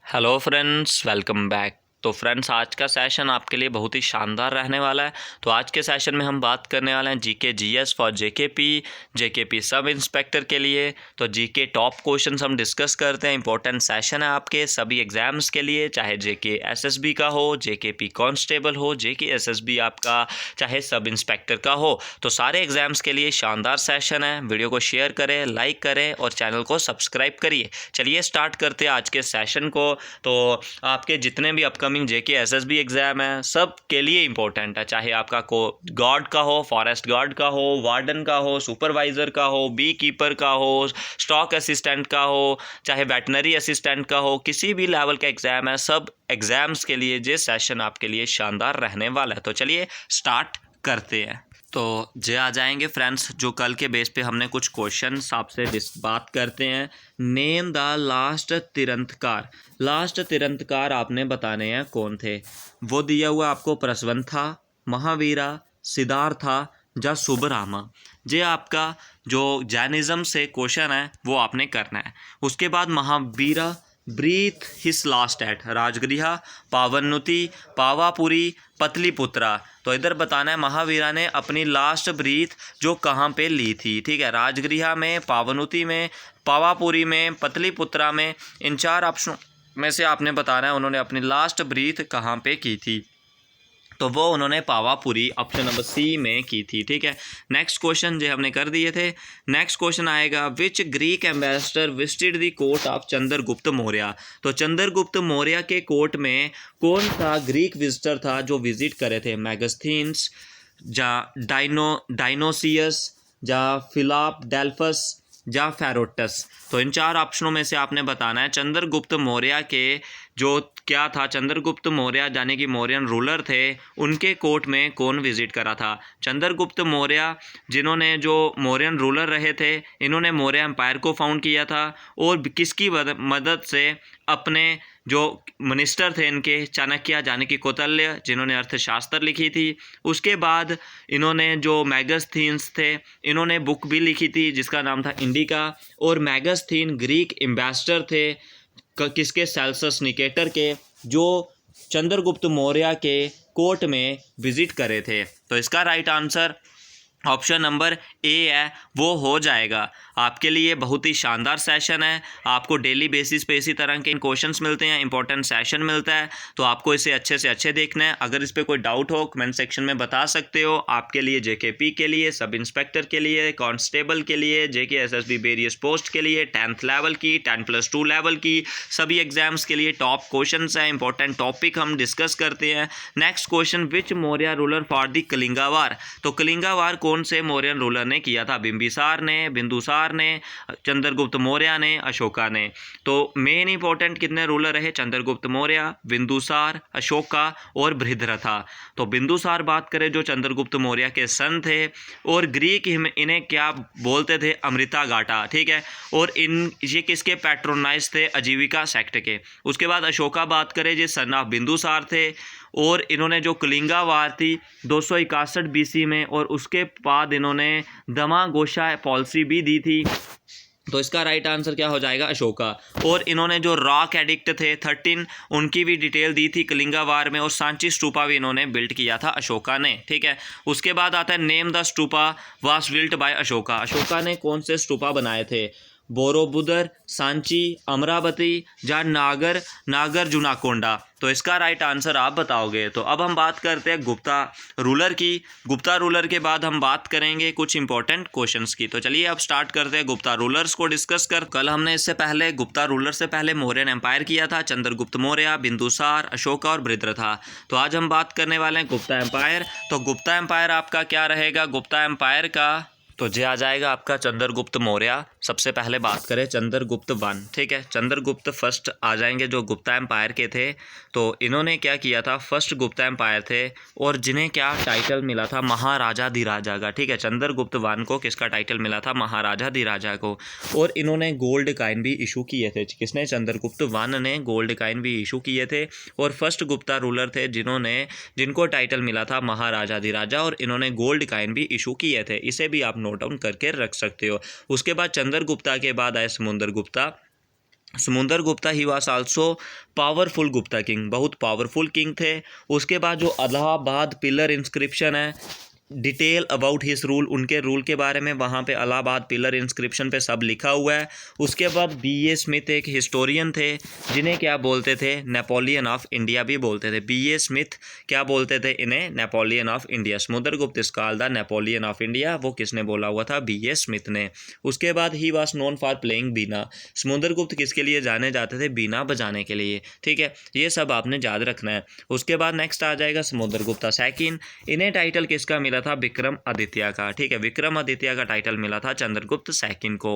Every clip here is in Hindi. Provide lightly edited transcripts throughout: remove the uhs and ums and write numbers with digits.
Hello friends, welcome back. तो फ्रेंड्स, आज का सेशन आपके लिए बहुत ही शानदार रहने वाला है। तो आज के सेशन में हम बात करने वाले हैं GK GS for JKP sub inspector के लिए। तो जीके टॉप क्वेश्चंस हम डिस्कस करते हैं। इंपॉर्टेंट सेशन है आपके सभी एग्जाम्स के लिए, चाहे जेके एसएसबी का हो, जेकेपी कांस्टेबल हो, जेके एसएसबी आपका चाहे सब इंस्पेक्टर का हो। तो सारे एग्जाम्स के लिए शानदार सेशन है। वीडियो को शेयर करें, लाइक करें और चैनल को सब्सक्राइब करिए। चलिए स्टार्ट करते हैं आज के सेशन को। तो आपके जितने भी अपकमिंग जेके एसएसबी एग्जाम है सब के लिए इंपॉर्टेंट है, चाहे आपका को गार्ड का हो, फॉरेस्ट गार्ड का हो, वार्डन का हो, सुपरवाइजर का हो, बी कीपर का हो, स्टॉक असिस्टेंट का हो, चाहे वेटनरी असिस्टेंट का हो, किसी भी लेवल का एग्जाम है, सब एग्जाम्स के लिए ये सेशन आपके लिए शानदार रहने वाला है। तो चलिए स्टार्ट करते हैं। तो जे आ जाएंगे फ्रेंड्स, जो कल के बेस पे हमने कुछ क्वेश्चंस आपसे बात करते हैं। Name the last Tirthankar. Last Tirthankar आपने बताने हैं कौन थे। वो दिया हुआ आपको प्रसवंथा, महावीरा, सिद्धार्था या शुभरामा। ये आपका जो जैनिज्म से क्वेश्चन है वो आपने करना है। उसके बाद महावीरा ब्रीथ हिस लास्ट एट राजगृहा, पावनुति, पावापुरी, पतलीपुत्रा। तो इधर बताना है महावीरा ने अपनी लास्ट ब्रीथ जो कहाँ पे ली थी। ठीक है, राजगृहा में, पावनुति में, पावापुरी में, पतलीपुत्रा में। इन चार ऑप्शन में से आपने बताना है उन्होंने अपनी लास्ट ब्रीथ कहाँ पे की थी। तो वो उन्होंने पावापुरी ऑप्शन नंबर सी में की थी। ठीक है, नेक्स्ट क्वेश्चन जो हमने कर दिए थे। नेक्स्ट क्वेश्चन आएगा, which Greek ambassador visited the court of Chandragupta Maurya. तो चंद्रगुप्त मौर्य के कोर्ट में कौन सा ग्रीक विजिटर था जो विजिट करे थे। मैगस्थीन्स, या डाइनोसियस, या फिलाप डेल्फस, या फेरोटस। तो इन चार ऑप्शनों में से आपने बताना है चंद्रगुप्त मौर्य के जो क्या था, चंद्रगुप्त मौर्य यानी कि मौर्यन रूलर थे, उनके कोर्ट में कौन विजिट करा था। चंद्रगुप्त मौर्य जिन्होंने जो मौर्यन रूलर रहे थे, इन्होंने मौर्य एम्पायर को फाउंड किया था और किसकी मदद से, अपने जो मिनिस्टर थे इनके, चाणक्य यानी कि कौटिल्य जिन्होंने अर्थशास्त्र लिखी थी। उसके बाद इन्होंने जो मैगस्थीन्स थे, इन्होंने बुक भी लिखी थी जिसका नाम था इंडिका। और मैगस्थीन ग्रीक एम्बेसडर थे किसके, सेल्सस निकेटर के, जो चंद्रगुप्त मौर्य के कोर्ट में विजिट करे थे। तो इसका right answer option number A है, वो हो जाएगा। आपके लिए बहुत ही शानदार सेशन है। आपको डेली बेसिस पे इसी तरह के क्वेश्चंस मिलते हैं, इंपॉर्टेंट सेशन मिलता है। तो आपको इसे अच्छे से अच्छे देखना है। अगर इस पर कोई डाउट हो कमेंट सेक्शन में बता सकते हो। आपके लिए जेकेपी के लिए, सब इंस्पेक्टर के लिए, कांस्टेबल के लिए, जेके एसएसबी वेरियस पोस्ट के लिए, 10th लेवल की, 10+2 लेवल की सभी एग्जाम्स के लिए टॉप क्वेश्चन है। इंपॉर्टेंट टॉपिक हम डिस्कस करते हैं। Next question, which Maurya ruler for the Kalinga war. तो कलिंगा वार कौन से मौर्यन रूलर ने किया था। बिंबिसार ने, बिंदुसार ने, चंद्रगुप्त मौर्य ने, अशोका ने। तो मेन इंपॉर्टेंट कितने रूलर रहे, चंद्रगुप्त मौर्य, बिंदुसार, अशोका और बृहद्रथा। तो बिंदुसार बात करें जो चंद्रगुप्त मौर्य के सन थे, और ग्रीक इन्हें क्या बोलते थे, अमृता गाटा। ठीक है, और ये किसके पैट्रोनाइज थे, आजीविका सेक्ट के। उसके बाद अशोका बात करें जो सन ऑफ बिंदुसार थे, और इन्होंने जो कलिंगा वार थी 261 बीसी में, और उसके बाद इन्होंने दमा गोशा पॉलिसी भी दी थी। तो इसका राइट आंसर क्या हो जाएगा, अशोका। और इन्होंने जो रॉक एडिक्ट थे 13, उनकी भी डिटेल दी थी कलिंगा वार में, और सांची स्टूपा भी इन्होंने बिल्ड किया था अशोका ने। ठीक है, उसके बाद आता है, name the stupa was built by Ashoka. Ashoka ने कौन से स्टूपा बनाए थे, बोरोबुदर, सांची, अमरावती या नागार्जुनकोंडा। तो इसका राइट आंसर आप बताओगे। तो अब हम बात करते हैं गुप्ता रूलर की। गुप्ता रूलर के बाद हम बात करेंगे कुछ इंपॉर्टेंट क्वेश्चंस की। तो चलिए अब स्टार्ट करते हैं गुप्ता रूलर्स को डिस्कस कर। कल हमने इससे पहले गुप्ता रूलर से पहले मौर्यन एम्पायर किया था, चंद्रगुप्त मौर्य, बिंदुसार, अशोका और बृहद्रथा। तो आज हम बात करने वाले हैं गुप्ता एम्पायर। तो गुप्ता एम्पायर आपका क्या रहेगा, गुप्ता एम्पायर का तो जे आ जाएगा आपका चंद्रगुप्त मौर्य। सबसे पहले बात करें चंद्रगुप्त वन। ठीक है, चंद्रगुप्त फर्स्ट आ जाएंगे जो गुप्ता एम्पायर के थे। तो इन्होंने क्या किया था, फर्स्ट गुप्ता एम्पायर थे, और जिन्हें क्या टाइटल मिला था, महाराजा धीराजा का। ठीक है, चंद्रगुप्त वन को किसका टाइटल मिला था, महाराजा धीराजा को। और इन्होंने गोल्ड काइन भी इशू किए थे। किसने, चंद्रगुप्त वन ने गोल्ड काइन भी इशू किए थे। और फर्स्ट गुप्ता रूलर थे जिनको टाइटल मिला था महाराजा धीराजा, और इन्होंने गोल्ड काइन भी इशू किए थे। इसे भी आप नोट डाउन करके रख सकते हो। उसके बाद चंद्रगुप्ता के बाद आए Samudragupta. Samudragupta he was also powerful Gupta king, बहुत पावरफुल किंग थे। उसके बाद जो इलाहाबाद पिलर इंस्क्रिप्शन है, डिटेल अबाउट हिस रूल, उनके रूल के बारे में वहाँ पे इलाहाबाद पिलर इंस्क्रिप्शन पे सब लिखा हुआ है। उसके बाद B.A. स्मिथ एक हिस्टोरियन थे, जिन्हें क्या बोलते थे, नेपोलियन ऑफ इंडिया भी बोलते थे। B.A. स्मिथ क्या बोलते थे इन्हें, Napoleon of India. Samudragupta is called the Napoleon of India, वो किसने बोला हुआ था, B.A. स्मिथ ने। उसके बाद he was known for playing veena, Samudragupta किसके लिए जाने जाते थे, बीना बजाने के लिए, ठीक है, ये सब आपने याद रखना है। उसके बाद नेक्स्ट आ जाएगा समुद्रगुप्ता सेकंड, इन्हें टाइटल किसका मिला था, विक्रम आदित्य का, ठीक है, विक्रम आदित्य का टाइटल मिला था चंद्रगुप्त सेकंड को।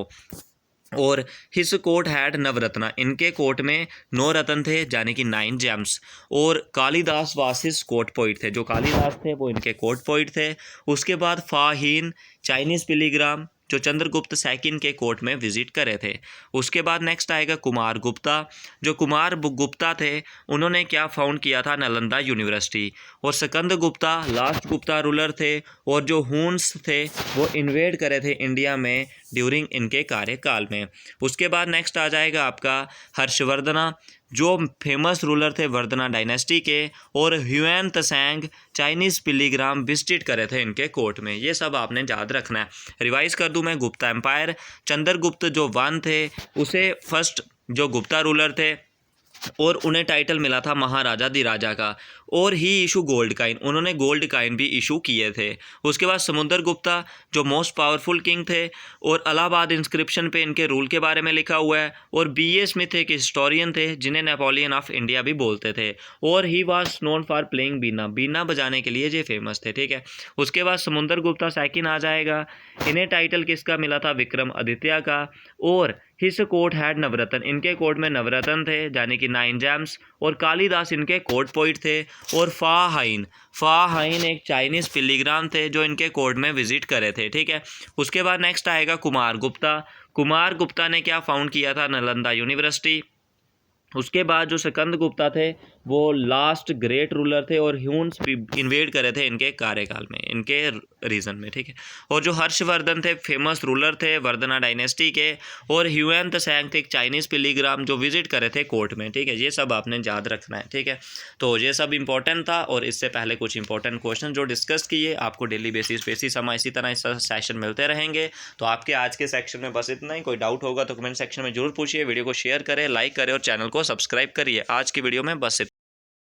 और हिस कोर्ट हैड नवरत्ना, इनके कोर्ट में 9 रत्न थे, यानी कि 9 जेम्स। और कालिदास वासिस कोर्ट पोइट थे, जो कालिदास थे वो इनके कोर्ट पोइट थे। उसके बाद फाहीन चाइनीज पिलीग्राम, जो चंद्रगुप्त सेकंड के कोर्ट में विजिट करे थे। उसके बाद नेक्स्ट आएगा कुमार गुप्ता, जो कुमार गुप्ता थे उन्होंने क्या फाउंड किया था, नालंदा यूनिवर्सिटी। और स्कंद गुप्ता लास्ट गुप्ता रूलर थे, और जो हुन्स थे वो इन्वेड करे थे इंडिया में ड्यूरिंग इनके कार्यकाल में। उसके बाद नेक्स्ट आ जाएगा आपका हर्षवर्धना, जो फेमस रूलर थे वर्धना डायनेस्टी के। और ह्यूएन त्सांग चाइनीज़ पिलीग्राम विजिट करे थे इनके कोर्ट में, ये सब आपने याद रखना है। रिवाइज कर दूं मैं, गुप्ता एम्पायर, चंद्रगुप्त जो वन थे उसे फर्स्ट जो गुप्ता रूलर थे, और उन्हें टाइटल मिला था महाराजा दी राजा का। और ही इशू गोल्ड काइन, उन्होंने गोल्ड काइन भी इशू किए थे। उसके बाद समुद्रगुप्ता जो मोस्ट पावरफुल किंग थे, और इलाहाबाद इंस्क्रिप्शन पे इनके रूल के बारे में लिखा हुआ है। और B.A. स्मिथ एक हिस्टोरियन थे, जिन्हें नेपोलियन ऑफ इंडिया भी बोलते थे। और he was known for playing veena, veena बजाने के लिए ये फेमस थे, ठीक है। उसके बाद समुद्रगुप्ता सेकंड आ जाएगा, इन्हें टाइटल किसका मिला था, विक्रम आदित्य का। और हिस कोर्ट हैड नवरत्न, इनके कोर्ट में नवरत्न थे, यानी कि 9 जेम्स। और कालिदास इनके कोर्ट पोइट थे। और फाहाइन एक चाइनीज़ पिलीग्राम थे, जो इनके कोर्ट में विजिट करे थे, ठीक है। उसके बाद नेक्स्ट आएगा कुमार गुप्ता, कुमार गुप्ता ने क्या फाउंड किया था, नालंदा यूनिवर्सिटी। उसके बाद जो स्कंद गुप्ता थे वो लास्ट ग्रेट रूलर थे, और ह्यून्स भी इन्वेड करे थे इनके कार्यकाल में, इनके रीजन में, ठीक है। और जो हर्षवर्धन थे फेमस रूलर थे वर्धना डायनेस्टी के। और ह्यूएन त्सांग थे एक चाइनीज़ पिलीग्राम जो विजिट करे थे कोर्ट में, ठीक है। ये सब आपने याद रखना है, ठीक है। तो ये सब इंपॉर्टेंट था, और इससे पहले कुछ इंपॉर्टेंट क्वेश्चन जो डिस्कस किए आपको डेली बेसिस पे इसी समय इसी तरह इस सेशन मिलते रहेंगे। तो आपके आज के सेक्शन में बस इतना ही। कोई डाउट होगा तो कमेंट सेक्शन में जरूर पूछिए, वीडियो को शेयर करें, लाइक करें, और चैनल को सब्सक्राइब करिए। आज की वीडियो में बस